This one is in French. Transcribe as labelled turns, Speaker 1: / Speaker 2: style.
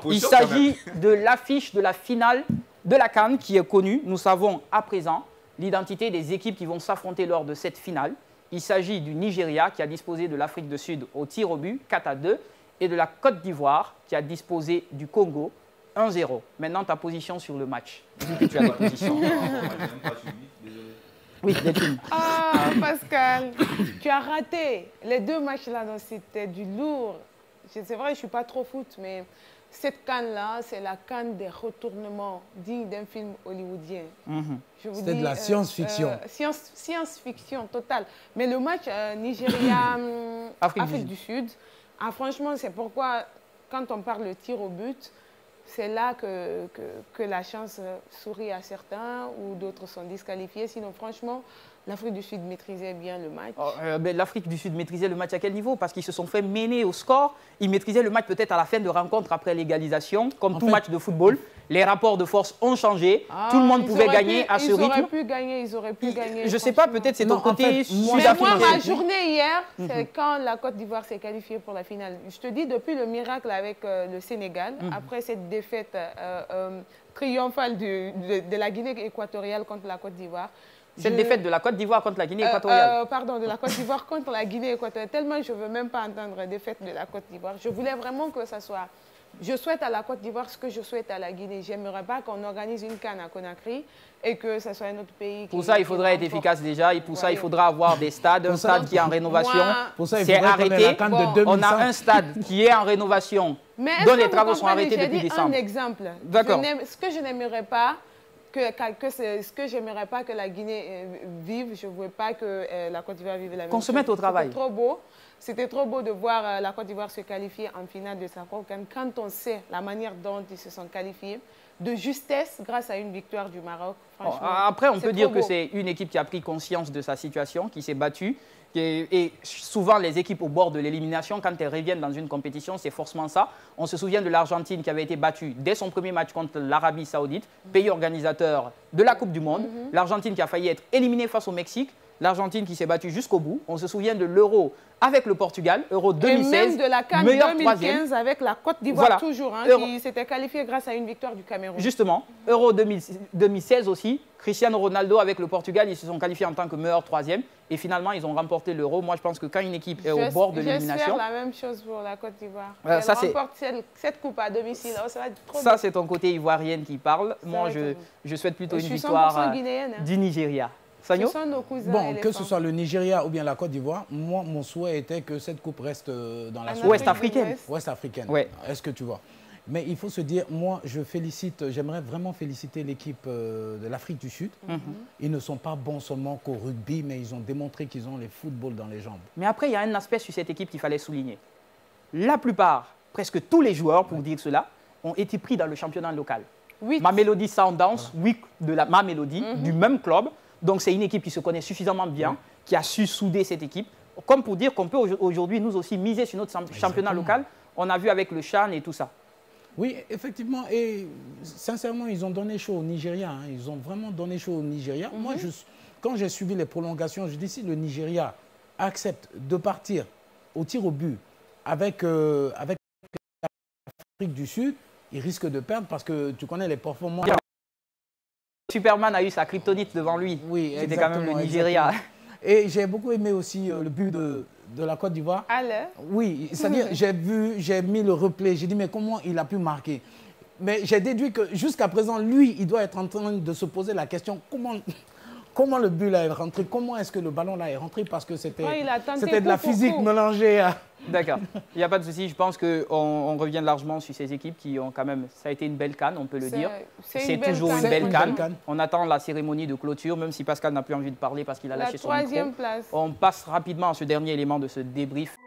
Speaker 1: Il s'agit de l'affiche de la finale de la CAN qui est connue. Nous savons à présent l'identité des équipes qui vont s'affronter lors de cette finale. Il s'agit du Nigeria qui a disposé de l'Afrique du Sud au tir au but 4-2 et de la Côte d'Ivoire qui a disposé du Congo 1-0. Maintenant, ta position sur le match, vu que tu as des positions. Oui, Delphine.
Speaker 2: Ah, Pascal, tu as raté. Les deux matchs-là, c'était du lourd. C'est vrai, je ne suis pas trop foot, mais cette CAN-là, c'est la CAN des retournements digne d'un film hollywoodien.
Speaker 3: C'était de la science-fiction.
Speaker 2: Science-fiction totale. Mais le match Nigeria-Afrique du Sud, franchement, c'est pourquoi, quand on parle de tir au but, c'est là que la chance sourit à certains ou d'autres sont disqualifiés. Sinon, franchement, l'Afrique du Sud maîtrisait bien le match.
Speaker 1: L'Afrique du Sud maîtrisait le match à quel niveau? Parce qu'ils se sont fait mener au score. Ils maîtrisaient le match peut-être à la fin de rencontre après l'égalisation. Comme tout match de football, les rapports de force ont changé. Tout le monde pouvait gagner à ce rythme.
Speaker 2: Ils auraient pu gagner.
Speaker 1: Je ne sais pas, peut-être c'est ton côté sud-africain.
Speaker 2: Moi, ma journée hier, c'est quand la Côte d'Ivoire s'est qualifiée pour la finale. Je te dis, depuis le miracle avec le Sénégal, après cette défaite triomphale de la Guinée équatoriale contre la Côte d'Ivoire.
Speaker 1: Cette défaite de la Côte d'Ivoire contre la Guinée équatoriale.
Speaker 2: Pardon, de la Côte d'Ivoire contre la Guinée équatoriale. Tellement je ne veux même pas entendre défaite de la Côte d'Ivoire. Je voulais vraiment que ça soit... Je souhaite à la Côte d'Ivoire ce que je souhaite à la Guinée. Je n'aimerais pas qu'on organise une CAN à Conakry et que ce soit un autre pays.
Speaker 1: Pour ça, il faudrait être efficace déjà. Et pour ça, il faudra avoir des stades. Un stade qui est en rénovation. C'est arrêté. On a un stade qui est en rénovation, dont les travaux sont arrêtés depuis décembre.
Speaker 2: Un exemple.
Speaker 1: D'accord.
Speaker 2: Ce que je n'aimerais pas... ce que j'aimerais pas que la Guinée vive, je ne veux pas que la Côte d'Ivoire vive la même chose.
Speaker 1: Qu'on se mette au travail.
Speaker 2: C'était trop beau de voir la Côte d'Ivoire se qualifier en finale de sa CAN quand on sait la manière dont ils se sont qualifiés, de justesse grâce à une victoire du Maroc.
Speaker 1: Après, on peut dire que c'est une équipe qui a pris conscience de sa situation, qui s'est battue. Et souvent, les équipes au bord de l'élimination, quand elles reviennent dans une compétition, c'est forcément ça. On se souvient de l'Argentine qui avait été battue dès son premier match contre l'Arabie Saoudite, pays organisateur de la Coupe du Monde. L'Argentine qui a failli être éliminée face au Mexique. L'Argentine qui s'est battue jusqu'au bout. On se souvient de l'Euro avec le Portugal, Euro 2016,
Speaker 2: et même de la CAN 2015 avec la Côte d'Ivoire toujours, qui s'était qualifiée grâce à une victoire du Cameroun.
Speaker 1: Justement, Euro 2016 aussi, Cristiano Ronaldo avec le Portugal, ils se sont qualifiés en tant que meilleur troisième. Et finalement, ils ont remporté l'Euro. Moi, je pense que quand une équipe est au bord de l'élimination...
Speaker 2: J'espère la même chose pour la Côte d'Ivoire. Elle remporte cette coupe à domicile.
Speaker 1: Ça, c'est ton côté ivoirienne qui parle. Moi, je souhaite plutôt une victoire du Nigeria.
Speaker 3: Bon, que ce soit le Nigeria ou bien la Côte d'Ivoire, moi, mon souhait était que cette coupe reste dans la
Speaker 1: ouest-africaine.
Speaker 3: Ouest-africaine.
Speaker 1: Ouais.
Speaker 3: Est-ce que tu vois? Mais il faut se dire, moi, j'aimerais vraiment féliciter l'équipe de l'Afrique du Sud. Ils ne sont pas bons seulement qu'au rugby, mais ils ont démontré qu'ils ont le football dans les jambes.
Speaker 1: Mais après, il y a un aspect sur cette équipe qu'il fallait souligner. La plupart, presque tous les joueurs, pour dire cela, ont été pris dans le championnat local. Mamelodi Sundowns, de la Mamelodi, du même club. Donc, c'est une équipe qui se connaît suffisamment bien, qui a su souder cette équipe. Comme pour dire qu'on peut aujourd'hui, nous aussi, miser sur notre championnat local. On a vu avec le CHAN et tout ça.
Speaker 3: Oui, effectivement. Et sincèrement, ils ont donné chaud au Nigeria. Ils ont vraiment donné chaud au Nigeria. Moi, quand j'ai suivi les prolongations, je dis si le Nigeria accepte de partir au tir au but avec l'Afrique du Sud, il risque de perdre parce que tu connais les performances.
Speaker 1: Superman a eu sa kryptonite devant lui.
Speaker 3: Oui,
Speaker 1: c'était quand même le Nigeria.
Speaker 3: Et j'ai beaucoup aimé aussi le but de la Côte d'Ivoire. Oui, c'est-à-dire j'ai mis le replay, j'ai dit mais comment il a pu marquer? Mais j'ai déduit que jusqu'à présent, lui, il doit être en train de se poser la question comment le but là est rentré, comment est-ce que le ballon là est rentré, parce que c'était de la physique mélangée à...
Speaker 1: D'accord, il n'y a pas de souci. Je pense qu'on revient largement sur ces équipes qui ont quand même... Ça a été une belle CAN, on peut le dire. C'est toujours une belle CAN. On attend la cérémonie de clôture, même si Pascal n'a plus envie de parler parce qu'il a lâché son micro.
Speaker 2: Place.
Speaker 1: On passe rapidement à ce dernier élément de ce débrief.